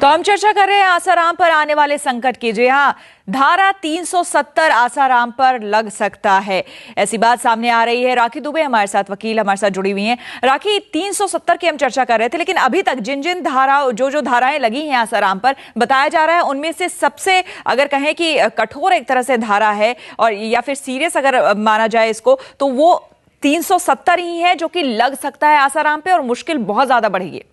तो हम चर्चा कर रहे हैं आसाराम पर आने वाले संकट की। जी हाँ, धारा 370 आसाराम पर लग सकता है, ऐसी बात सामने आ रही है। राखी दुबे हमारे साथ, वकील हमारे साथ जुड़ी हुई हैं। राखी, 370 की हम चर्चा कर रहे थे, लेकिन अभी तक जिन धारा जो धाराएं लगी हैं आसाराम पर, बताया जा रहा है उनमें से सबसे अगर कहें कि कठोर एक तरह से धारा है और या फिर सीरियस अगर माना जाए इसको, तो वो 370 ही है जो कि लग सकता है आसाराम पे और मुश्किल बहुत ज्यादा बढ़ेगी।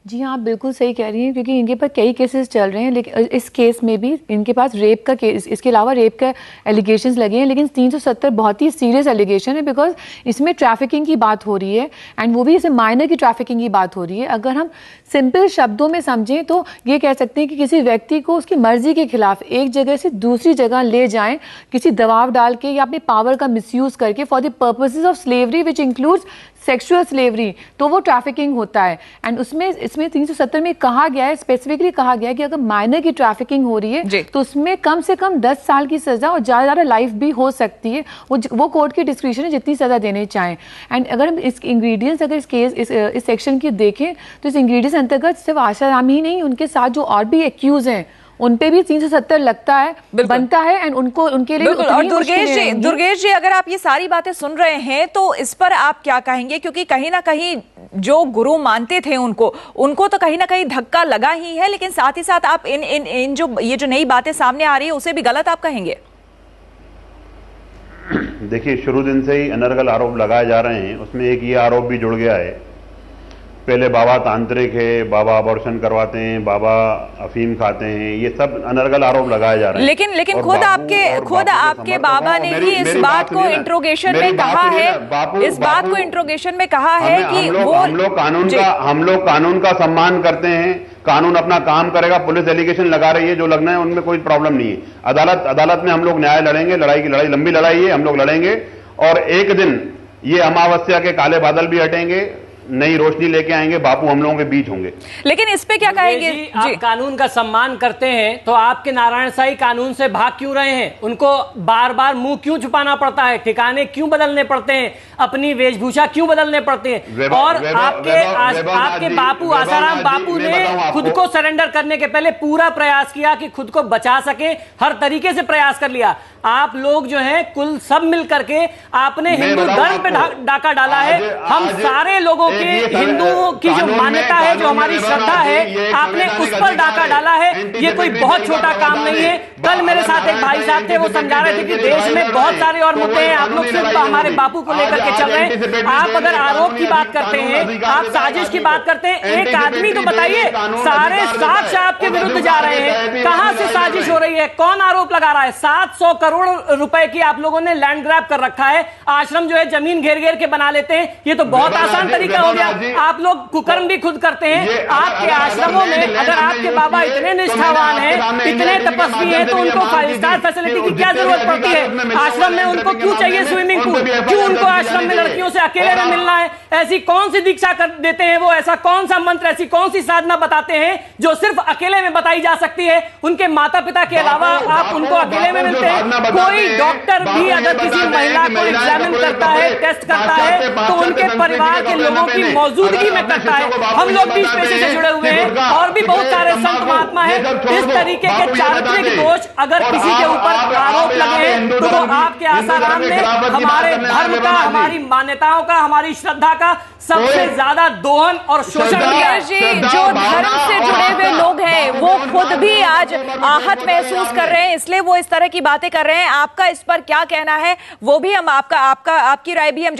जी हाँ, आप बिल्कुल सही कह रही हैं, क्योंकि इनके पर कई केसेस चल रहे हैं। लेकिन इस केस में भी इनके पास रेप का केस, इसके अलावा रेप का एलिगेशंस लगे हैं। लेकिन 370 बहुत ही सीरियस एलिगेशन है, बिकॉज इसमें ट्रैफिकिंग की बात हो रही है, एंड वो भी इसे माइनर की ट्रैफिकिंग की बात हो रही है। अगर हम सिंपल शब्दों में समझें तो ये कह सकते हैं कि किसी व्यक्ति को उसकी मर्जी के खिलाफ एक जगह से दूसरी जगह ले जाएं, किसी दबाव डाल के या अपने पावर का मिसयूज करके, for the purposes of slavery which includes sexual slavery, तो वो ट्रैफिकिंग होता है। एंड इसमें 370 में कहा गया है, स्पेसिफिकली कहा गया है कि अगर माइनर की ट्रैफिकिंग हो रही है तो उसमें कम से कम 10 साल की सजा और ज़्यादा लाइफ भी हो सकती है। वो कोर्ट की डिस्क्रिप्शन है जितनी सजा देनी चाहें। एंड अगर हम इस इंग्रेडिएंट्स अगर इस सेक्शन की देखें तो इस इंग्रेडिएंट्स अंतर्गत सिर्फ आसाराम ही नहीं, उनके साथ जो और भी एक्यूज हैं उन पे भी 370 लगता है, बनता है, एंड उनके लिए और दुर्गेश जी, अगर आप ये सारी बातें सुन रहे हैं तो इस पर आप क्या कहेंगे? क्योंकि कहीं ना कहीं जो गुरु मानते थे उनको तो कहीं ना कहीं धक्का लगा ही है, लेकिन साथ ही साथ आप इन जो नई बातें सामने आ रही है उसे भी गलत आप कहेंगे? देखिए, शुरू दिन से ही अनर्गल आरोप लगाए जा रहे हैं। उसमें एक ये आरोप भी जुड़ गया है, पहले बाबा तांत्रिक है, बाबा अबॉर्शन करवाते हैं, बाबा अफीम खाते हैं, ये सब अनर्गल आरोप लगाए जा रहे हैं। लेकिन खुद आपके बाबा ने ही इस बात को इंट्रोगेशन में कहा है, इस बात को इंट्रोगेशन में कहा है कि हम लोग कानून का सम्मान करते हैं। कानून अपना काम करेगा। पुलिस एलिगेशन लगा रही है, जो लगना है उनमें कोई प्रॉब्लम नहीं है। अदालत में हम लोग न्याय लड़ेंगे। लड़ाई लंबी लड़ाई है, हम लोग लड़ेंगे और एक दिन ये अमावस्या के काले बादल भी हटेंगे, नई रोशनी लेके आएंगे, बापू हम लोगों के बीच होंगे। लेकिन इस पे क्या कहेंगे? आप कानून का सम्मान करते हैं तो आपके नारायण साईं कानून से भाग क्यों रहे हैं? उनको बार बार मुंह क्यों छुपाना पड़ता है? ठिकाने क्यों बदलने पड़ते हैं? अपनी वेशभूषा क्यों बदलने पड़ते हैं? और आपके बापू आसाराम बापू ने खुद को सरेंडर करने के पहले पूरा प्रयास किया कि खुद को बचा सके, हर तरीके से प्रयास कर लिया। आप लोग जो हैं कुल सब मिल करके आपने हिंदू धर्म पे डाका डाला है। हम सारे लोगों के हिंदुओं की जो मान्यता है, जो हमारी श्रद्धा है, आपने उस पर डाका डाला है। ये कोई बहुत छोटा काम नहीं है। कल मेरे साथ एक भाई साहब थे, वो समझा रहे थे कि देश में बहुत सारे और मुद्दे हैं, आप लोग सिर्फ हमारे बापू को लेकर के चल रहे हैं। आप अगर आरोप की बात करते हैं, आप साजिश की बात करते हैं, एक आदमी तो बताइए, सारे साक्ष्य आपके विरुद्ध जा रहे हैं। कहां से साजिश हो रही है? कौन आरोप लगा रहा है? 700 करोड़ रुपए की आप लोगों ने लैंड ग्रैब कर रखा है। आश्रम जो है जमीन घेर घेर के बना लेते हैं, ये तो बहुत आसान तरीका हो गया। आप लोग कुकर्म भी खुद करते हैं। आपके आश्रमों में अगर आपके बाबा इतने निष्ठावान हैं, इतने तपस्वी हैं, तो उनको 5 स्टार फैसिलिटी की क्या जरूरत पड़ती है? आश्रम में उनको क्यों चाहिए स्विमिंग पूल? क्यों उनको आश्रम में लड़कियों से अकेले में मिलना है? ऐसी कौन सी दीक्षा कर देते हैं वो? ऐसा कौन सा मंत्र, ऐसी कौन सी साधना बताते हैं जो सिर्फ अकेले में बताई जा सकती है? उनके माता पिता के अलावा आप उनको अकेले में मिलते हैं। कोई डॉक्टर भी अगर किसी महिला को एग्जामिन करता है, टेस्ट करता है, तो उनके परिवार के लोगों की मौजूदगी में करता है। हम लोग भी इस पेशे से जुड़े हुए हैं और भी बहुत सारे संत महात्मा हैं। इस तरीके के चारित्रिक दोष अगर किसी के ऊपर आरोप लगे हैं तो वो आपके आसाराम ने हमारे धर्म का, हमारी मान्यताओं का, हमारी श्रद्धा का सबसे ज्यादा दोहन और शोषण किया है। जो धर्म से जुड़े हुए लोग हैं वो खुद भी आज आहत महसूस कर रहे हैं, इसलिए वो इस तरह की बातें कर रहे हैं। आपका इस पर क्या कहना है वो भी हम आपकी राय भी हम